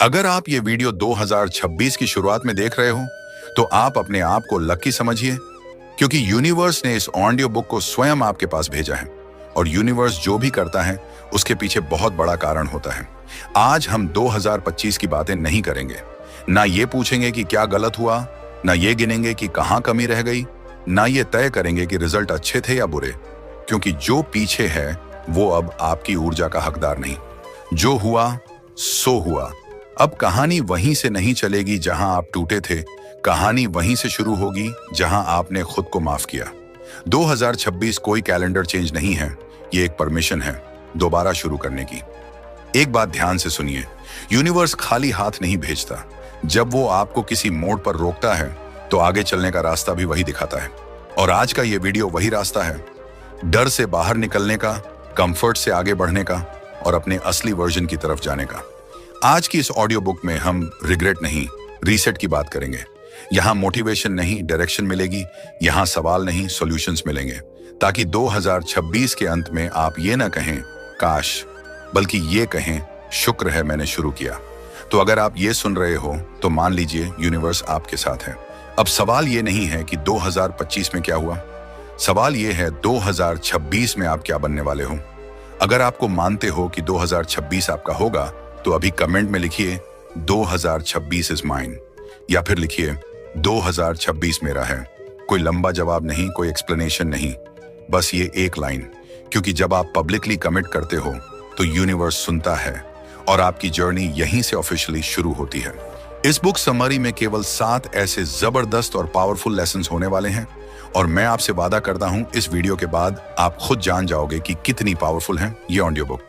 अगर आप ये वीडियो 2026 की शुरुआत में देख रहे हो, तो आप अपने आप को लकी समझिए, क्योंकि यूनिवर्स ने इस ऑडियो बुक को स्वयं आपके पास भेजा है। और यूनिवर्स जो भी करता है, उसके पीछे बहुत बड़ा कारण होता है। आज हम 2025 की बातें नहीं करेंगे। ना ये पूछेंगे कि क्या गलत हुआ, ना ये गिनेंगे कि कहाँ कमी रह गई, ना ये तय करेंगे कि रिजल्ट अच्छे थे या बुरे, क्योंकि जो पीछे है वो अब आपकी ऊर्जा का हकदार नहीं। जो हुआ सो हुआ। अब कहानी वहीं से नहीं चलेगी जहां आप टूटे थे, कहानी वहीं से शुरू होगी जहां आपने खुद को माफ किया। 2026 कोई कैलेंडर चेंज नहीं है, ये एक परमिशन है दोबारा शुरू करने की। एक बात ध्यान से सुनिए, यूनिवर्स खाली हाथ नहीं भेजता। जब वो आपको किसी मोड़ पर रोकता है, तो आगे चलने का रास्ता भी वही दिखाता है। और आज का ये वीडियो वही रास्ता है, डर से बाहर निकलने का, कंफर्ट से आगे बढ़ने का और अपने असली वर्जन की तरफ जाने का। आज की इस ऑडियो बुक में हम रिग्रेट नहीं, रीसेट की बात करेंगे। यहाँ मोटिवेशन नहीं, डायरेक्शन मिलेगी। यहाँ सवाल नहीं, सॉल्यूशंस मिलेंगे, ताकि 2026 के अंत में आप ये ना कहें काश, बल्कि ये कहें शुक्र है मैंने शुरू किया। तो अगर आप ये सुन रहे हो, तो मान लीजिए यूनिवर्स आपके साथ है। अब सवाल ये नहीं है कि 2025 में क्या हुआ, सवाल ये है 2026 में आप क्या बनने वाले हो। अगर आपको मानते हो कि 2026 आपका होगा, तो अभी कमेंट में लिखिए 2026 इज माइन, या फिर लिखिए 2026 मेरा है। कोई लंबा जवाब नहीं, कोई एक्सप्लेनेशन नहीं, बस ये एक लाइन। क्योंकि जब आप पब्लिकली कमिट करते हो, तो यूनिवर्स सुनता है और आपकी जर्नी यहीं से ऑफिशियली शुरू होती है। इस बुक समरी में केवल 7 ऐसे जबरदस्त और पावरफुल लेसन्स होने वाले हैं, और मैं आपसे वादा करता हूं इस वीडियो के बाद आप खुद जान जाओगे कि कितनी पावरफुल है ये ऑडियो बुक।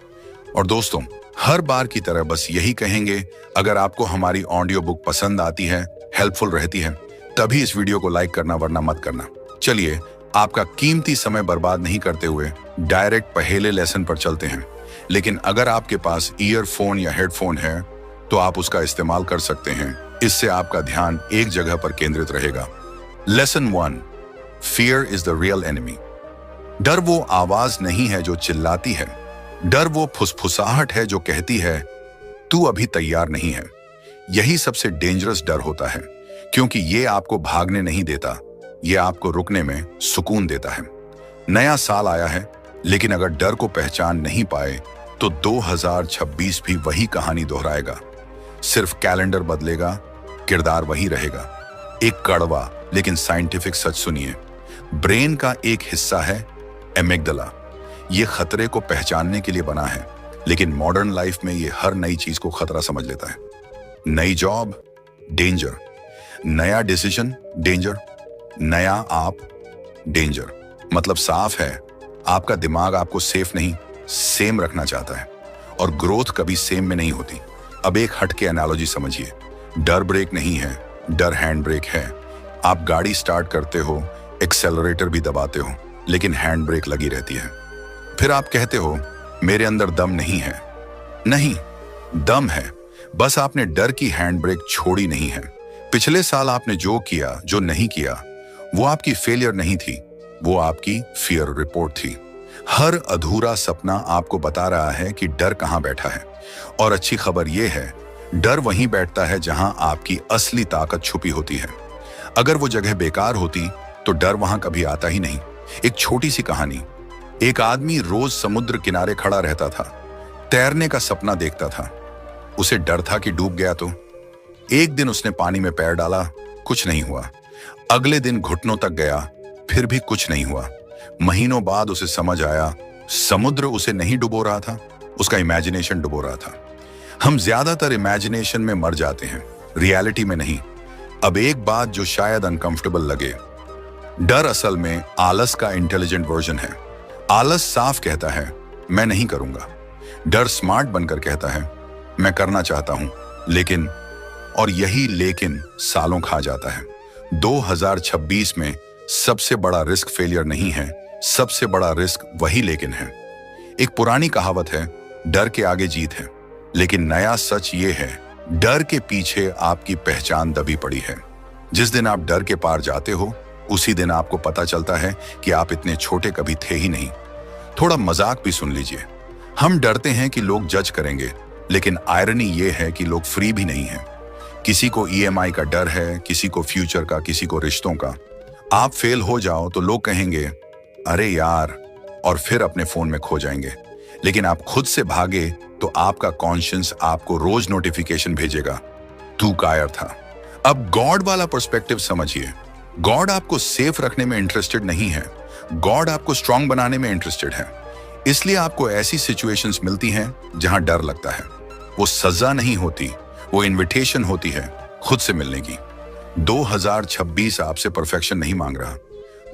और दोस्तों, हर बार की तरह बस यही कहेंगे, अगर आपको हमारी ऑडियो बुक पसंद आती है, हेल्पफुल रहती है, तभी इस वीडियो को लाइक करना, वरना मत करना। चलिए, आपका कीमती समय बर्बाद नहीं करते हुए डायरेक्ट पहले लेसन पर चलते हैं। लेकिन अगर आपके पास ईयरफोन या हेडफोन है, तो आप उसका इस्तेमाल कर सकते हैं। इससे आपका ध्यान एक जगह पर केंद्रित रहेगा। Lesson 1, fear is the real enemy. डर वो आवाज नहीं है जो चिल्लाती है, डर वो फुसफुसाहट है जो कहती है तू अभी तैयार नहीं है। यही सबसे डेंजरस डर होता है, क्योंकि ये आपको भागने नहीं देता, ये आपको रुकने में सुकून देता है। नया साल आया है, लेकिन अगर डर को पहचान नहीं पाए, तो 2026 भी वही कहानी दोहराएगा। सिर्फ कैलेंडर बदलेगा, किरदार वही रहेगा। एक कड़वा लेकिन साइंटिफिक सच सुनिए, ब्रेन का एक हिस्सा है एमिग्डाला, ये खतरे को पहचानने के लिए बना है, लेकिन मॉडर्न लाइफ में ये हर नई चीज को खतरा समझ लेता है। नई जॉब, डेंजर। नया डिसीजन, डेंजर। नया आप, डेंजर। मतलब साफ है, आपका दिमाग आपको सेफ नहीं, सेम रखना चाहता है। और ग्रोथ कभी सेम में नहीं होती। अब एक हटके एनालॉजी समझिए, डर ब्रेक नहीं है, डर हैंड ब्रेक है। आप गाड़ी स्टार्ट करते हो, एक्सेलरेटर भी दबाते हो, लेकिन हैंड ब्रेक लगी रहती है। फिर आप कहते हो मेरे अंदर दम नहीं है। नहीं, दम है, बस आपने डर की हैंड ब्रेक छोड़ी नहीं है। पिछले साल आपने जो किया, जो नहीं किया, वो आपकी फेलियर नहीं थी, वो आपकी फियर रिपोर्ट थी। हर अधूरा सपना आपको बता रहा है कि डर कहां बैठा है। और अच्छी खबर यह है, डर वहीं बैठता है जहां आपकी असली ताकत छुपी होती है। अगर वो जगह बेकार होती, तो डर वहां कभी आता ही नहीं। एक छोटी सी कहानी। एक आदमी रोज समुद्र किनारे खड़ा रहता था, तैरने का सपना देखता था। उसे डर था कि डूब गया तो। एक दिन उसने पानी में पैर डाला, कुछ नहीं हुआ। अगले दिन घुटनों तक गया, फिर भी कुछ नहीं हुआ। महीनों बाद उसे समझ आया, समुद्र उसे नहीं डुबो रहा था, उसका इमेजिनेशन डुबो रहा था। हम ज्यादातर इमेजिनेशन में मर जाते हैं, रियलिटी में नहीं। अब एक बात जो शायद अनकंफर्टेबल लगे, डर असल में आलस का इंटेलिजेंट वर्जन है। आलस साफ कहता है मैं नहीं करूंगा, डर स्मार्ट बनकर कहता है मैं करना चाहता हूं, लेकिन, और यही लेकिन सालों खा जाता है। 2026 में सबसे बड़ा रिस्क फेलियर नहीं है, सबसे बड़ा रिस्क वही लेकिन है। एक पुरानी कहावत है, डर के आगे जीत है, लेकिन नया सच ये है, डर के पीछे आपकी पहचान दबी पड़ी है। जिस दिन आप डर के पार जाते हो, उसी दिन आपको पता चलता है कि आप इतने छोटे कभी थे ही नहीं। थोड़ा मजाक भी सुन लीजिए। हम डरते हैं कि लोग जज करेंगे, लेकिन आयरनी ये है कि लोग फ्री भी नहीं हैं। किसी को ईएमआई का डर है, किसी को फ्यूचर का, किसी को रिश्तों का। आप फेल हो जाओ तो लोग कहेंगे अरे यार, और फिर अपने फोन में खो जाएंगे। लेकिन आप खुद से भागे तो आपका कॉन्शियंस आपको रोज नोटिफिकेशन भेजेगा, तू कायर था। अब गॉड वाला पर्सपेक्टिव समझिए। गॉड आपको सेफ रखने में इंटरेस्टेड नहीं है, गॉड आपको स्ट्रांग बनाने में इंटरेस्टेड है। इसलिए आपको ऐसी सिचुएशंस मिलती हैं जहां डर लगता है। वो सजा नहीं होती, वो इनविटेशन होती है खुद से मिलने की। 2026 आपसे परफेक्शन नहीं मांग रहा।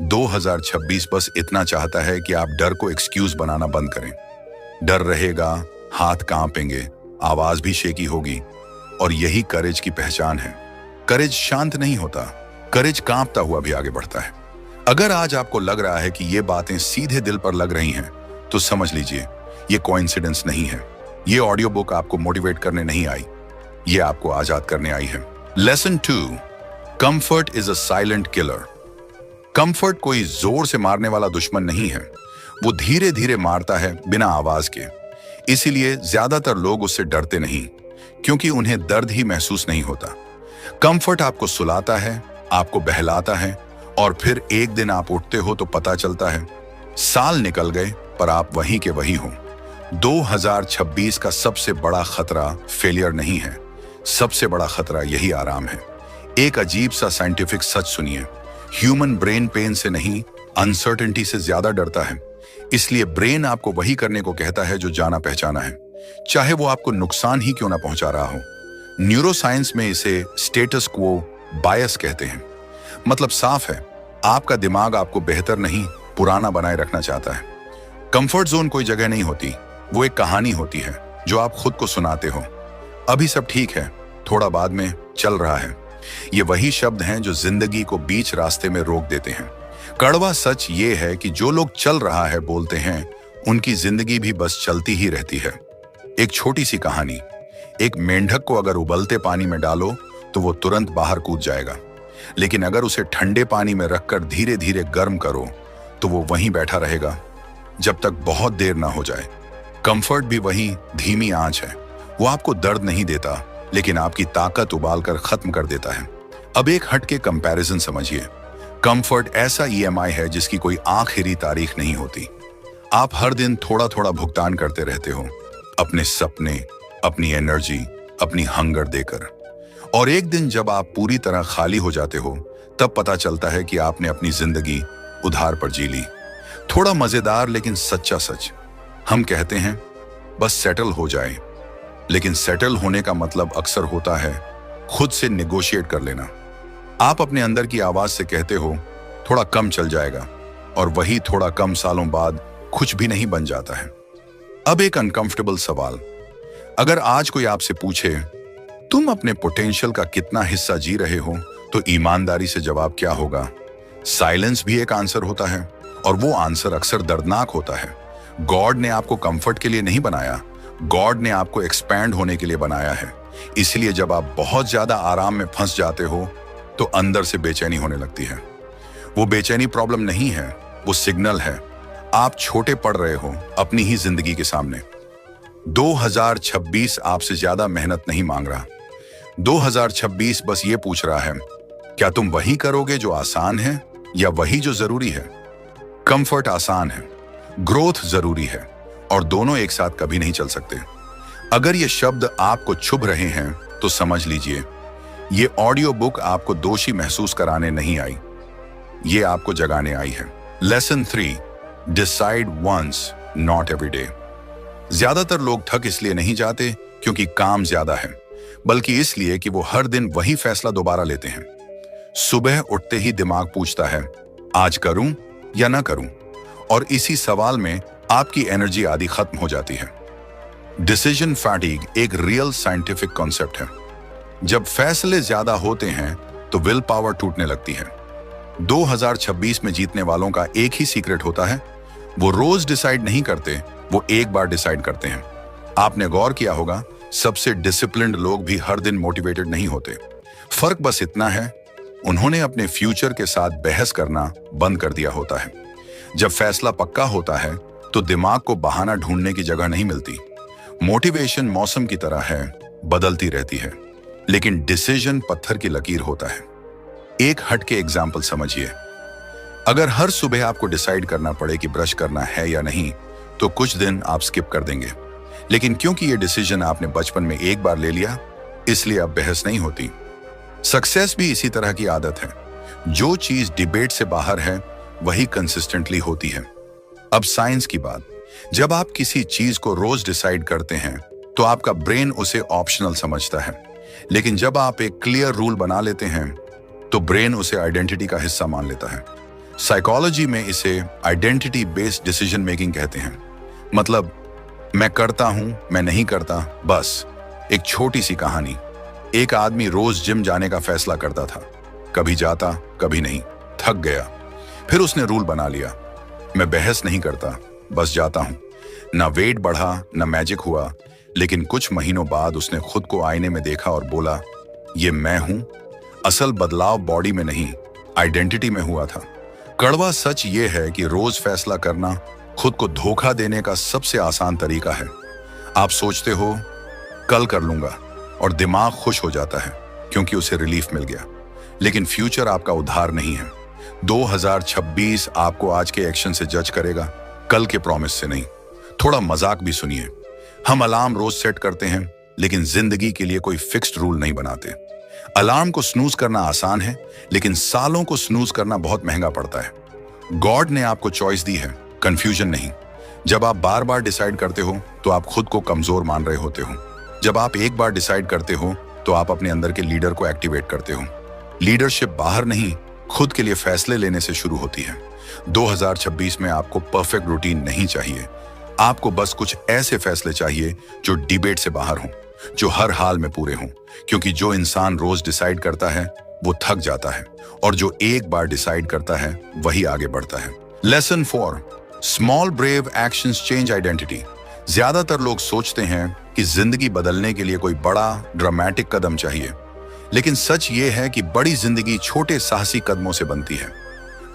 2026 बस इतना चाहता है कि आप डर को एक्सक्यूज बनाना बंद करें। डर रहेगा, हाथ कांपेंगे, आवाज भी शेकी होगी, और यही करेज की पहचान है। करेज शांत नहीं होता, करेज कांपता हुआ भी आगे बढ़ता है। अगर आज आपको लग रहा है कि ये बातें सीधे दिल पर लग रही हैं, तो समझ लीजिए ये कोइंसिडेंस नहीं है। ये ऑडियो बुक आपको मोटिवेट करने नहीं आई, ये आपको आजाद करने आई है। Lesson 2, comfort is a silent killer. Comfort कोई जोर से मारने वाला दुश्मन नहीं है, वो धीरे धीरे मारता है बिना आवाज के। इसीलिए ज्यादातर लोग उससे डरते नहीं, क्योंकि उन्हें दर्द ही महसूस नहीं होता। कंफर्ट आपको सुलाता है, आपको बहलाता है, और फिर एक दिन आप उठते हो तो पता चलता है साल निकल गए पर आप वहीं के वहीं हो। 2026 का सबसे बड़ा खतरा फेलियर नहीं है, सबसे बड़ा खतरा यही आराम है। एक अजीब सा साइंटिफिक सच सुनिए, ह्यूमन ब्रेन पेन से नहीं, अनसर्टेनिटी से ज्यादा डरता है। इसलिए ब्रेन आपको वही करने को कहता है जो जाना पहचाना है, चाहे वो आपको नुकसान ही क्यों ना पहुंचा रहा हो। न्यूरोसाइंस में इसे स्टेटस क्वो बायस कहते हैं। मतलब साफ है, आपका दिमाग आपको बेहतर नहीं, पुराना बनाए रखना चाहता है। कंफर्ट जोन कोई जगह नहीं होती, वो एक कहानी होती है जो आप खुद को सुनाते हो। अभी सब ठीक है, थोड़ा बाद में चल रहा है। ये वही शब्द हैं जो जिंदगी को बीच रास्ते में रोक देते हैं। कड़वा सच ये है कि जो लोग चल रहा है बोलते हैं, उनकी जिंदगी भी बस चलती ही रहती है। एक छोटी सी कहानी, एक मेंढक को अगर उबलते पानी में डालो तो वो तुरंत बाहर कूद जाएगा, लेकिन अगर उसे ठंडे पानी में रखकर धीरे धीरे गर्म करो तो वो वहीं बैठा रहेगा जब तक बहुत देर ना हो जाए। कंफर्ट भी वही धीमी आंच है, वो आपको दर्द नहीं देता, लेकिन आपकी ताकत उबालकर खत्म कर देता है। अब एक हटके कंपैरिजन समझिए। कंफर्ट ऐसा ईएमआई है जिसकी कोई आखिरी तारीख नहीं होती। आप हर दिन थोड़ा थोड़ा भुगतान करते रहते हो, अपने सपने, अपनी एनर्जी, अपनी हंगर देकर। और एक दिन जब आप पूरी तरह खाली हो जाते हो, तब पता चलता है कि आपने अपनी जिंदगी उधार पर जी ली। थोड़ा मजेदार लेकिन सच्चा सच, हम कहते हैं बस सेटल हो जाए, लेकिन सेटल होने का मतलब अक्सर होता है खुद से निगोशिएट कर लेना। आप अपने अंदर की आवाज से कहते हो थोड़ा कम चल जाएगा, और वही थोड़ा कम सालों बाद कुछ भी नहीं बन जाता है। अब एक अनकंफर्टेबल सवाल, अगर आज कोई आपसे पूछे तुम अपने पोटेंशियल का कितना हिस्सा जी रहे हो, तो ईमानदारी से जवाब क्या होगा? साइलेंस भी एक आंसर होता है, और वो आंसर अक्सर दर्दनाक होता है। गॉड ने आपको कंफर्ट के लिए नहीं बनाया, गॉड ने आपको एक्सपैंड होने के लिए बनाया है। इसलिए जब आप बहुत ज्यादा आराम में फंस जाते हो तो अंदर से बेचैनी होने लगती है। वो बेचैनी प्रॉब्लम नहीं है, वो सिग्नल है। आप छोटे पड़ रहे हो अपनी ही जिंदगी के सामने। 2026 आपसे ज्यादा मेहनत नहीं मांग रहा। 2026 बस ये पूछ रहा है, क्या तुम वही करोगे जो आसान है या वही जो जरूरी है? कंफर्ट आसान है, ग्रोथ जरूरी है, और दोनों एक साथ कभी नहीं चल सकते। अगर ये शब्द आपको छुभ रहे हैं तो समझ लीजिए, ये ऑडियो बुक आपको दोषी महसूस कराने नहीं आई, ये आपको जगाने आई है। Lesson 3, decide once, not every day. ज्यादातर लोग थक इसलिए नहीं जाते क्योंकि काम ज्यादा है, बल्कि इसलिए कि वो हर दिन वही फैसला दोबारा लेते हैं। सुबह उठते ही दिमाग पूछता है आज करूं या ना करूं, और इसी सवाल में आपकी एनर्जी आधी खत्म हो जाती है। डिसीजन फैटिग एक रियल साइंटिफिक कॉन्सेप्ट है। जब फैसले ज्यादा होते हैं तो विल पावर टूटने लगती है। 2026 में जीतने वालों का एक ही सीक्रेट होता है, वो रोज डिसाइड नहीं करते, वो एक बार डिसाइड करते हैं। आपने गौर किया होगा, सबसे डिसिप्लिन्ड लोग भी हर दिन मोटिवेटेड नहीं होते। फर्क बस इतना है, उन्होंने अपने फ्यूचर के साथ बहस करना बंद कर दिया होता है। जब फैसला पक्का होता है तो दिमाग को बहाना ढूंढने की जगह नहीं मिलती। मोटिवेशन मौसम की तरह है, बदलती रहती है, लेकिन डिसीजन पत्थर की लकीर होता है। एक हटके एग्जाम्पल समझिए। अगर हर सुबह आपको डिसाइड करना पड़े कि ब्रश करना है या नहीं, तो कुछ दिन आप स्किप कर देंगे। लेकिन क्योंकि ये डिसीजन आपने बचपन में एक बार ले लिया, इसलिए अब बहस नहीं होती। सक्सेस भी इसी तरह की आदत है। जो चीज डिबेट से बाहर है, वही कंसिस्टेंटली होती है। अब साइंस की बात। जब आप किसी चीज को रोज डिसाइड करते हैं, तो आपका ब्रेन उसे ऑप्शनल समझता है। लेकिन जब आप एक क्लियर रूल बना लेते हैं, तो ब्रेन उसे आइडेंटिटी का हिस्सा मान लेता है। साइकोलॉजी में इसे आइडेंटिटी बेस्ड डिसीजन मेकिंग कहते हैं। मतलब, मैं करता हूं, मैं नहीं करता, बस। एक छोटी सी कहानी। एक आदमी रोज जिम जाने का फैसला करता था। कभी जाता, कभी नहीं। थक गया। फिर उसने रूल बना लिया, मैं बहस नहीं करता, बस जाता हूं। ना वेट बढ़ा, ना मैजिक हुआ, लेकिन कुछ महीनों बाद उसने खुद को आईने में देखा और बोला, ये मैं हूं। असल बदलाव बॉडी में नहीं, आइडेंटिटी में हुआ था। कड़वा सच ये है कि रोज फैसला करना खुद को धोखा देने का सबसे आसान तरीका है। आप सोचते हो कल कर लूंगा, और दिमाग खुश हो जाता है क्योंकि उसे रिलीफ मिल गया। लेकिन फ्यूचर आपका उधार नहीं है। 2026 आपको आज के एक्शन से जज करेगा, कल के प्रॉमिस से नहीं। थोड़ा मजाक भी सुनिए। हम अलार्म रोज सेट करते हैं, लेकिन जिंदगी के लिए कोई फिक्स्ड रूल नहीं बनाते। अलार्म को स्नूज करना आसान है, लेकिन सालों को स्नूज करना बहुत महंगा पड़ता है। गॉड ने आपको चॉइस दी है, कंफ्यूजन नहीं। जब आप बार बार डिसाइड करते हो, तो आप खुद को कमजोर मान रहे होते हो। जब आप एक बार डिसाइड करते हो, तो आप अपने अंदर के लीडर को एक्टिवेट करते हो। लीडरशिप बाहर नहीं, खुद के लिए फैसले लेने से शुरू होती है। 2026 में आपको परफेक्ट रूटीन नहीं चाहिए। आपको बस कुछ ऐसे फैसले चाहिए जो डिबेट से बाहर हों, जो हर हाल में पूरे हों। क्योंकि जो इंसान रोज डिसाइड करता है, वो थक जाता है, और जो एक बार डिसाइड करता है, वही आगे बढ़ता है। Lesson 4, small brave actions change identity. ज्यादातर लोग सोचते हैं कि जिंदगी बदलने के लिए कोई बड़ा ड्रामेटिक कदम चाहिए, लेकिन सच ये है कि बड़ी जिंदगी छोटे साहसी कदमों से बनती है।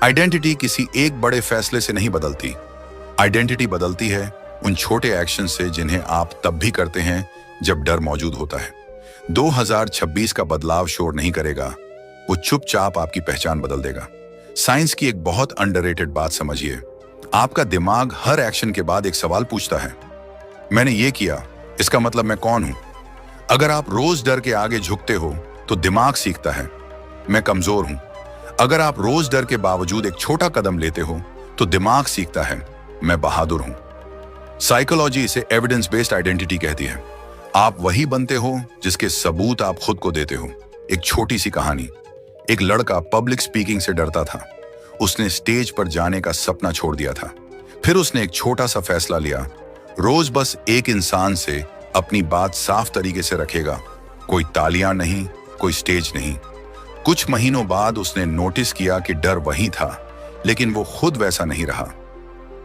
आइडेंटिटी किसी एक बड़े फैसले से नहीं बदलती। आइडेंटिटी बदलती है उन छोटे एक्शन से जिन्हें आप तब भी करते हैं जब डर मौजूद होता है। 2026 का बदलाव शोर नहीं करेगा, वो चुपचाप आपकी पहचान बदल देगा। साइंस की एक बहुत अंडररेटेड बात समझिए। आपका दिमाग हर एक्शन के बाद एक सवाल पूछता है, मैंने ये किया, इसका मतलब मैं कौन हूं? अगर आप रोज डर के आगे झुकते हो, तो दिमाग सीखता है, मैं कमजोर हूं। अगर आप रोज डर के बावजूद एक छोटा कदम लेते हो, तो दिमाग सीखता है, मैं बहादुर हूं। साइकोलॉजी इसे एविडेंस बेस्ड आइडेंटिटी कहती है। आप वही बनते हो जिसके सबूत आप खुद को देते हो। एक छोटी सी कहानी। एक लड़का पब्लिक स्पीकिंग से डरता था। उसने स्टेज पर जाने का सपना छोड़ दिया था। फिर उसने एक छोटा सा फैसला लिया, रोज बस एक इंसान से अपनी बात साफ तरीके से रखेगा। कोई तालियां नहीं, कोई स्टेज नहीं। कुछ महीनों बाद उसने नोटिस किया कि डर वही था, लेकिन वो खुद वैसा नहीं रहा।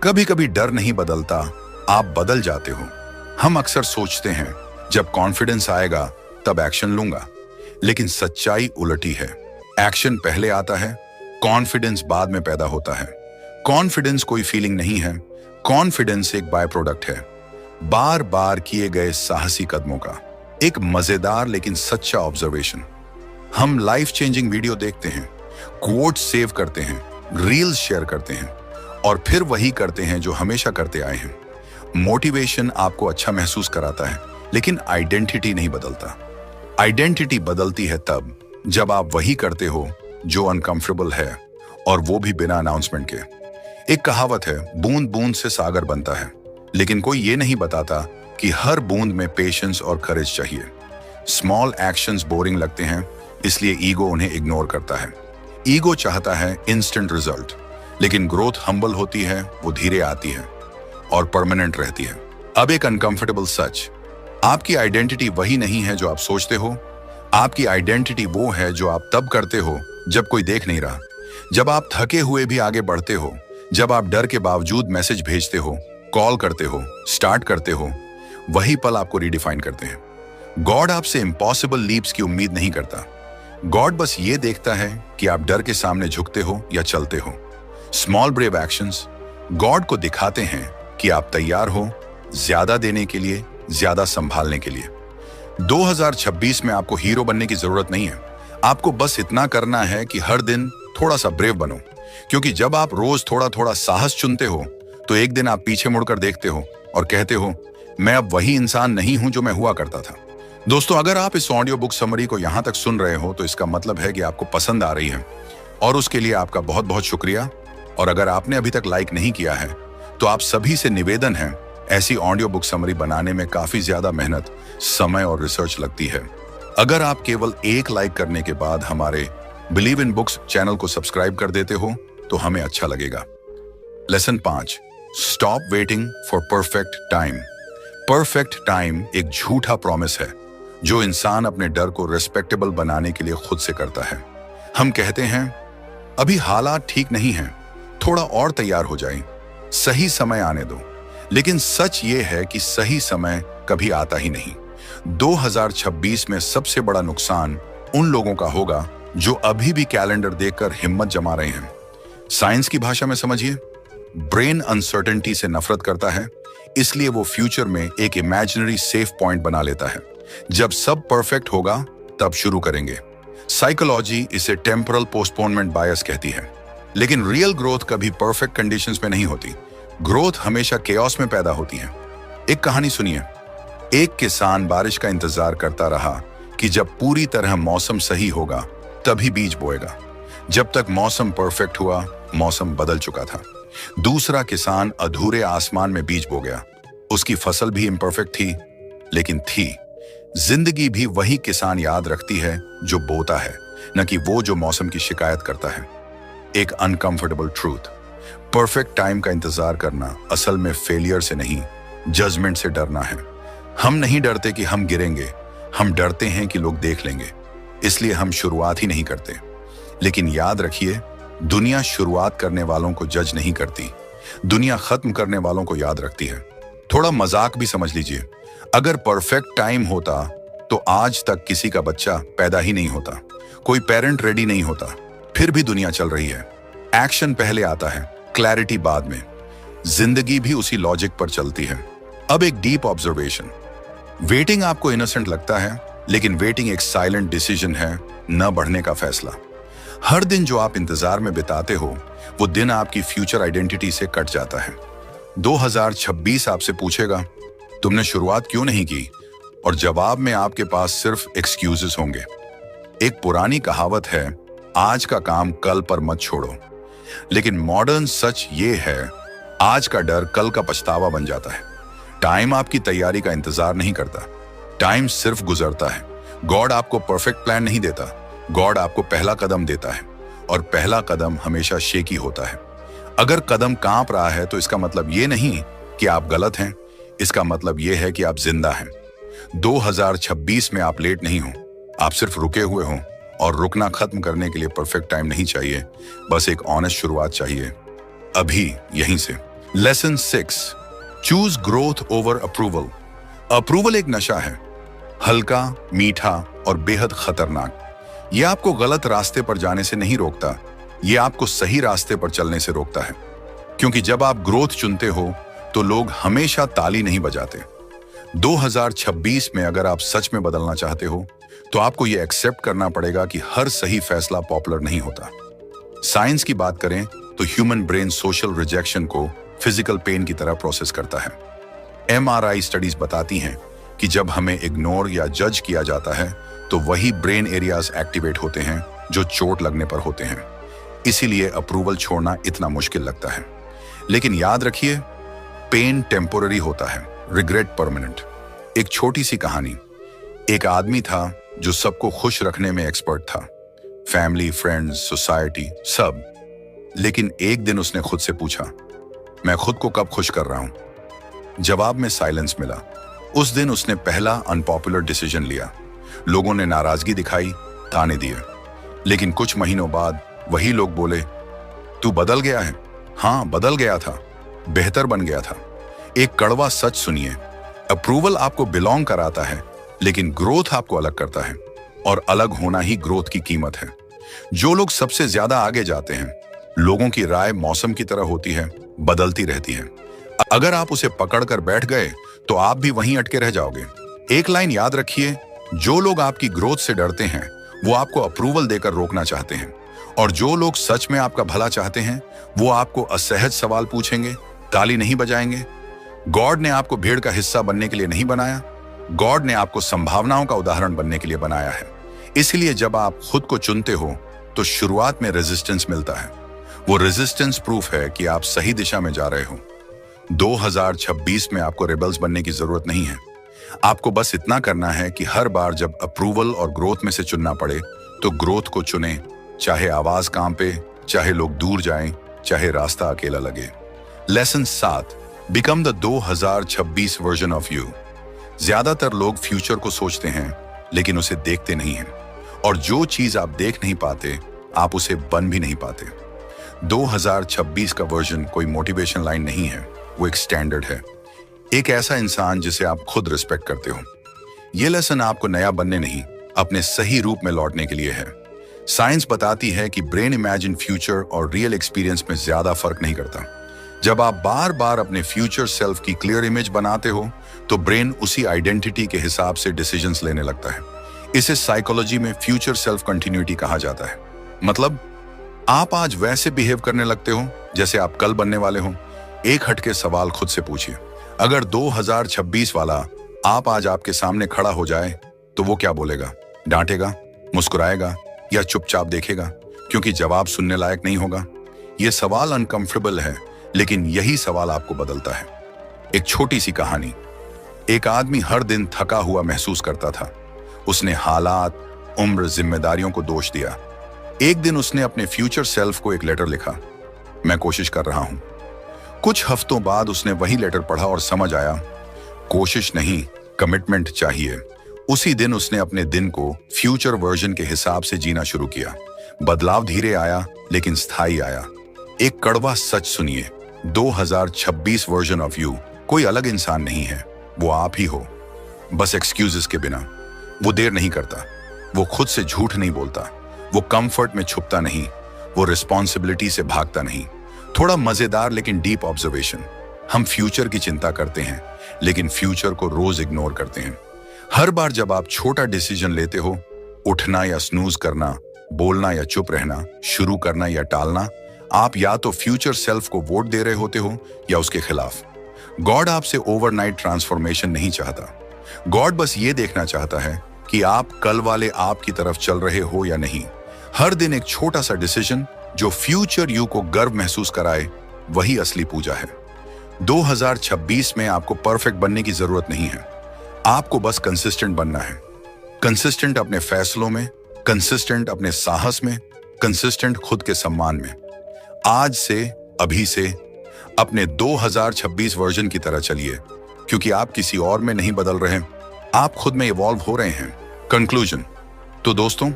कभी कभी डर नहीं बदलता, आप बदल जाते हो। हम अक्सर सोचते हैं, जब कॉन्फिडेंस आएगा तब एक्शन लूंगा, लेकिन सच्चाई उलटी है। एक्शन पहले आता है, कॉन्फिडेंस बाद में पैदा होता है। कॉन्फिडेंस कोई फीलिंग नहीं है, कॉन्फिडेंस एक बाय प्रोडक्ट है बार बार किए गए साहसी कदमों का। एक मजेदार लेकिन सच्चा ऑब्जर्वेशन। हम लाइफ चेंजिंग वीडियो देखते हैं, कोट्स सेव करते हैं, रील्स शेयर करते हैं, और फिर वही करते हैं जो हमेशा करते आए हैं। मोटिवेशन आपको अच्छा महसूस कराता है, लेकिन आइडेंटिटी नहीं बदलता। आइडेंटिटी बदलती है तब जब आप वही करते हो जो अनकंफर्टेबल है, और वो भी बिना अनाउंसमेंट के। एक कहावत है, बूंद बूंद से सागर बनता है, लेकिन कोई ये नहीं बताता कि हर बूंद में पेशेंस और करेज चाहिए। स्मॉल एक्शंस बोरिंग लगते हैं, इसलिए ईगो उन्हें इग्नोर करता है। ईगो चाहता है इंस्टेंट रिजल्ट, लेकिन ग्रोथ हम्बल होती है, वो धीरे आती है और परमानेंट रहती है। अब एक अनकंफर्टेबल सच, आपकी आइडेंटिटी वही नहीं है जो आप सोचते हो। आपकी आइडेंटिटी वो है जो आप तब करते हो जब कोई देख नहीं रहा, जब आप थके हुए भी आगे बढ़ते हो, जब आप डर के बावजूद मैसेज भेजते हो, कॉल करते हो, स्टार्ट करते हो। वही पल आपको रीडिफाइन करते हैं। गॉड आपसे इम्पॉसिबल लीप्स की उम्मीद नहीं करता। गॉड बस ये देखता है कि आप डर के सामने झुकते हो या चलते हो। स्मॉल ब्रेव एक्शंस गॉड को दिखाते हैं कि आप तैयार हो ज्यादा देने के लिए ज्यादा संभालने के लिए। 2026 में आपको हीरो बनने की जरूरत नहीं है। आपको बस इतना करना है कि हर दिन थोड़ा सा ब्रेव बनो, क्योंकि जब आप रोज थोड़ा थोड़ा साहस चुनते हो तो एक दिन आप पीछे मुड़कर देखते हो और कहते हो, मैं अब वही इंसान नहीं हूं जो मैं हुआ करता था। दोस्तों, अगर आप इस ऑडियो बुक समरी को यहां तक सुन रहे हो तो इसका मतलब है कि आपको पसंद आ रही है, और उसके लिए आपका बहुत बहुत शुक्रिया। और अगर आपने अभी तक लाइक नहीं किया है तो आप सभी से निवेदन है, ऐसी ऑडियो बुक समरी बनाने में काफी ज्यादा मेहनत, समय और रिसर्च लगती है। अगर आप केवल एक लाइक करने के बाद हमारे बिलीव इन बुक्स चैनल को सब्सक्राइब कर देते हो तो हमें अच्छा लगेगा। Lesson 5, stop waiting for perfect time. Perfect time एक झूठा प्रॉमिस है जो इंसान अपने डर को रिस्पेक्टेबल बनाने के लिए खुद से करता है। हम कहते हैं, अभी हालात ठीक नहीं हैं, थोड़ा और तैयार हो जाए, सही समय आने दो। लेकिन सच ये है कि सही समय कभी आता ही नहीं। 2026 में सबसे बड़ा नुकसान उन लोगों का होगा जो अभी भी कैलेंडर देखकर हिम्मत जमा रहे हैं। साइंस की भाषा में समझिए, ब्रेन अनसर्टेनिटी से नफरत करता है, इसलिए वो फ्यूचर में एक इमेजिनरी सेफ पॉइंट बना लेता है। जब सब परफेक्ट होगा तब शुरू करेंगे। साइकोलॉजी इसे टेम्परल पोस्टपोनमेंट बायस कहती है। लेकिन रियल ग्रोथ कभी परफेक्ट कंडीशंस में नहीं होती। ग्रोथ हमेशा केओस में पैदा होती है। एक कहानी सुनिए। एक किसान बारिश का इंतजार करता रहा कि जब पूरी तरह मौसम सही होगा तभी बीज बोएगा। जब तक मौसम परफेक्ट हुआ, मौसम बदल चुका था। दूसरा किसान अधूरे आसमान में बीज बो गया। उसकी फसल भी इम्परफेक्ट थी, लेकिन थी। जिंदगी भी वही किसान याद रखती है जो बोता है, न कि वो जो मौसम की शिकायत करता है। एक अनकंफर्टेबल ट्रूथ, परफेक्ट टाइम का इंतजार करना असल में फेलियर से नहीं, जजमेंट से डरना है। हम नहीं डरते कि हम गिरेंगे, हम डरते हैं कि लोग देख लेंगे, इसलिए हम शुरुआत ही नहीं करते। लेकिन याद रखिए, दुनिया शुरुआत करने वालों को जज नहीं करती, दुनिया खत्म करने वालों को याद रखती है। थोड़ा मजाक भी समझ लीजिए, अगर परफेक्ट टाइम होता तो आज तक किसी का बच्चा पैदा ही नहीं होता, कोई पेरेंट रेडी नहीं होता, फिर भी दुनिया चल रही है। एक्शन पहले आता है, क्लैरिटी बाद में। जिंदगी भी उसी लॉजिक पर चलती है। अब एक डीप ऑब्जर्वेशन, वेटिंग आपको इनोसेंट लगता है, लेकिन वेटिंग एक साइलेंट डिसीजन है, न बढ़ने का फैसला। हर दिन जो आप इंतजार में बिताते हो, वो दिन आपकी फ्यूचर आइडेंटिटी से कट जाता है। 2026 आपसे पूछेगा, तुमने शुरुआत क्यों नहीं की? और जवाब में आपके पास सिर्फ एक्सक्यूजेस होंगे। एक पुरानी कहावत है, आज का काम कल पर मत छोड़ो। लेकिन मॉडर्न सच ये है, आज का डर कल का पछतावा बन जाता है। टाइम आपकी तैयारी का इंतजार नहीं करता, टाइम सिर्फ गुजरता है। गॉड आपको परफेक्ट प्लान नहीं देता, गॉड आपको पहला कदम देता है, और पहला कदम हमेशा शेकी होता है। अगर कदम कांप रहा है तो इसका मतलब ये नहीं कि आप गलत हैं, इसका मतलब ये है कि आप जिंदा हैं। 2026 में आप लेट नहीं हो, आप सिर्फ रुके हुए हो, और रुकना खत्म करने के लिए परफेक्ट टाइम नहीं चाहिए, बस एक ऑनेस्ट शुरुआत चाहिए, अभी यहीं से। Lesson 6, choose growth over approval. Approval एक नशा है, हल्का, मीठा और बेहद खतरनाक। यह आपको गलत रास्ते पर जाने से नहीं रोकता, यह आपको सही रास्ते पर चलने से रोकता है। क्योंकि जब आप ग्रोथ चुनते हो तो लोग हमेशा ताली नहीं बजाते। 2026 में अगर आप सच में बदलना चाहते हो तो आपको यह एक्सेप्ट करना पड़ेगा कि हर सही फैसला पॉपुलर नहीं होता। साइंस की बात करें तो ह्यूमन ब्रेन सोशल रिजेक्शन को फिजिकल पेन की तरह प्रोसेस करता है। MRI स्टडीज बताती हैं कि जब हमें इग्नोर या जज किया जाता है तो वही ब्रेन एरियाज एक्टिवेट होते हैं जो चोट लगने पर होते हैं। इसीलिए अप्रूवल छोड़ना इतना मुश्किल लगता है। लेकिन याद रखिए, पेन टेम्पोररी होता है, रिग्रेट परमानेंट। एक छोटी सी कहानी, एक आदमी था जो सबको खुश रखने में एक्सपर्ट था, फैमिली, फ्रेंड्स, सोसाइटी, सब। लेकिन एक दिन उसने खुद से पूछा, मैं खुद को कब खुश कर रहा हूं? जवाब में साइलेंस मिला। उस दिन उसने पहला अनपॉपुलर डिसीजन लिया। लोगों ने नाराजगी दिखाई, ताने दिए, लेकिन कुछ महीनों बाद वही लोग बोले, तू बदल गया है। हाँ, बदल गया था, बेहतर बन गया था। एक कड़वा सच सुनिए, अप्रूवल आपको बिलोंग कराता है, लेकिन ग्रोथ आपको अलग करता है, और अलग होना ही ग्रोथ की कीमत है। जो लोग सबसे ज्यादा आगे जाते हैं, लोगों की राय मौसम की तरह होती है, बदलती रहती है। अगर आप उसे पकड़कर बैठ गए तो आप भी वहीं अटके रह जाओगे। एक लाइन याद रखिए, जो लोग आपकी ग्रोथ से डरते हैं वो आपको अप्रूवल देकर रोकना चाहते हैं, और जो लोग सच में आपका भला चाहते हैं वो आपको असहज सवाल पूछेंगे, ताली नहीं बजाएंगे। गॉड ने आपको भीड़ का हिस्सा बनने के लिए नहीं बनाया, गॉड ने आपको संभावनाओं का उदाहरण बनने के लिए बनाया है। इसलिए जब आप खुद को चुनते हो तो शुरुआत में रेजिस्टेंस मिलता है। वो रेजिस्टेंस प्रूफ है कि आप सही दिशा में जा रहे हो। 2026 में आपको रेबल्स बनने की जरूरत नहीं है। आपको बस इतना करना है कि हर बार जब अप्रूवल और ग्रोथ में से चुनना पड़े तो ग्रोथ को चुने, चाहे आवाज कांपे, चाहे लोग दूर जाएं, चाहे रास्ता अकेला लगे। Lesson 7, become the 2026 version of you. ज्यादातर लोग फ्यूचर को सोचते हैं लेकिन उसे देखते नहीं हैं, और जो चीज आप देख नहीं पाते आप उसे बन भी नहीं पाते। 2026 का वर्जन कोई मोटिवेशन लाइन नहीं है, वो एक स्टैंडर्ड है। एक ऐसा इंसान जिसे आप खुद रिस्पेक्ट करते हो। ये लेसन आपको नया बनने नहीं, अपने सही रूप में लौटने के लिए है। साइंस बताती है कि ब्रेन इमेजिन फ्यूचर और रियल एक्सपीरियंस में ज्यादा फर्क नहीं करता। जब आप बार बार अपने फ्यूचर सेल्फ की क्लियर इमेज बनाते हो तो ब्रेन उसी आइडेंटिटी के हिसाब से डिसीजंस लेने लगता है। इसे साइकोलॉजी में फ्यूचर सेल्फ कंटिन्यूटी कहा जाता है। मतलब आप आज वैसे बिहेव करने लगते हो जैसे आप कल बनने वाले हो। एक हटके सवाल खुद से पूछिए, अगर 2026 वाला आप आज आपके सामने खड़ा हो जाए तो वो क्या बोलेगा? डांटेगा, मुस्कुराएगा या चुपचाप देखेगा क्योंकि जवाब सुनने लायक नहीं होगा? ये सवाल अनकंफर्टेबल है, लेकिन यही सवाल आपको बदलता है। एक छोटी सी कहानी। एक आदमी हर दिन थका हुआ महसूस करता था। उसने हालात, उम्र, जिम्मेदारियों को दोष दिया। एक दिन उसने अपने फ्यूचर सेल्फ को एक लेटर लिखा, मैं कोशिश कर रहा हूं। कुछ हफ्तों बाद उसने वही लेटर पढ़ा और समझ आया, कोशिश नहीं, कमिटमेंट चाहिए। उसी दिन उसने अपने दिन को फ्यूचर वर्जन के हिसाब से जीना शुरू किया। बदलाव धीरे आया लेकिन स्थायी आया। एक कड़वा सच सुनिए, 2026 वर्जन ऑफ यू कोई अलग इंसान नहीं है, वो आप ही हो, बस एक्सक्यूजेस के बिना। वो देर नहीं करता, वो खुद से झूठ नहीं बोलता, वो कंफर्ट में छुपता नहीं, वो रिस्पॉन्सिबिलिटी से भागता नहीं। थोड़ा मजेदार लेकिन डीप ऑब्जर्वेशन, हम फ्यूचर की चिंता करते हैं लेकिन फ्यूचर को रोज इग्नोर करते हैं। हर बार जब आप छोटा डिसीजन लेते हो, उठना या स्नूज करना, बोलना या चुप रहना, शुरू करना या टालना, आप या तो फ्यूचर सेल्फ को वोट दे रहे होते हो या उसके खिलाफ। गॉड आपसे ओवरनाइट ट्रांसफॉर्मेशन नहीं चाहता। गॉड बस ये देखना चाहता है कि आप कल वाले आप की तरफ चल रहे हो या नहीं। हर दिन एक छोटा सा डिसीजन जो फ्यूचर यू को गर्व महसूस कराए, वही असली पूजा है। 2026 में आपको परफेक्ट बनने की जरूरत नहीं है, आपको बस कंसिस्टेंट बनना है। कंसिस्टेंट अपने फैसलों में, कंसिस्टेंट अपने साहस में, कंसिस्टेंट खुद के सम्मान में। आज से, अभी से अपने 2026 वर्जन की तरह चलिए, क्योंकि आप किसी और में नहीं बदल रहे, आप खुद में इवॉल्व हो रहे हैं। कंक्लूजन। तो दोस्तों,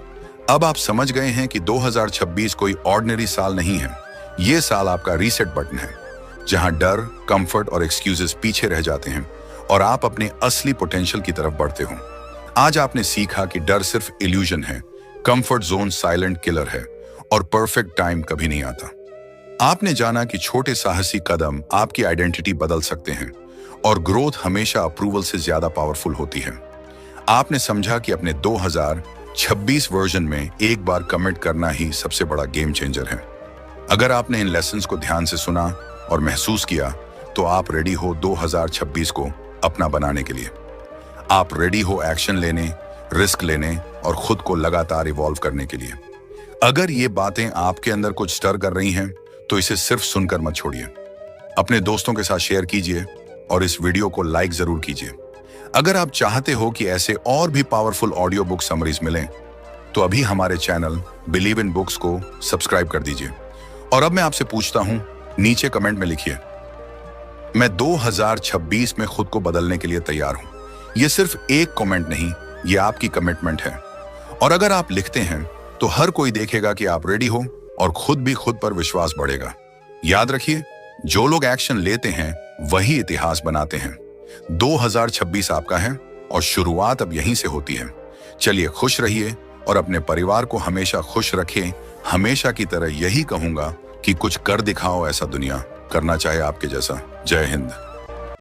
अब आप समझ गए हैं कि 2026 कोई ऑर्डिनरी साल नहीं है। ये साल आपका रीसेट बटन है, जहां डर, कंफर्ट और एक्सक्यूजेस पीछे रह जाते हैं और आप अपने असली पोटेंशियल की तरफ बढ़ते हो। आज आपने सीखा कि डर सिर्फ इल्यूजन है, कंफर्ट जोन साइलेंट किलर है और परफेक्ट टाइम कभी नहीं आता। आपने जाना कि छोटे साहसी कदम आपकी आइडेंटिटी बदल सकते हैं और ग्रोथ हमेशा अप्रूवल से ज्यादा पावरफुल होती है। आपने समझा कि अपने 2026 वर्जन में एक बार कमिट करना ही सबसे बड़ा गेम चेंजर है। अगर आपने इन लेसन्स को ध्यान से सुना और महसूस किया तो आप रेडी हो 2026 को अपना बनाने के लिए। आप रेडी हो एक्शन लेने, रिस्क लेने और खुद को लगातार इवॉल्व करने के लिए। अगर ये बातें आपके अंदर कुछ स्टर कर रही हैं तो इसे सिर्फ सुनकर मत छोड़िए, अपने दोस्तों के साथ शेयर कीजिए और इस वीडियो को लाइक जरूर कीजिए। अगर आप चाहते हो कि ऐसे और भी पावरफुल ऑडियो बुक समरीज मिलें तो अभी हमारे चैनल बिलीव इन बुक्स को सब्सक्राइब कर दीजिए। और अब मैं आपसे पूछता हूं, नीचे कमेंट में लिखिए, मैं 2026 में खुद को बदलने के लिए तैयार हूं। यह सिर्फ एक कमेंट नहीं, यह आपकी कमिटमेंट है। और अगर आप लिखते हैं तो हर कोई देखेगा कि आप रेडी हो और खुद भी खुद पर विश्वास बढ़ेगा। याद रखिए, जो लोग एक्शन लेते हैं वही इतिहास बनाते हैं। 2026 आपका है और शुरुआत अब यहीं से होती है। चलिए खुश रहिए और अपने परिवार को हमेशा खुश रखें। हमेशा की तरह यही कहूंगा कि कुछ कर दिखाओ ऐसा दुनिया करना चाहे आपके जैसा। जय हिंद।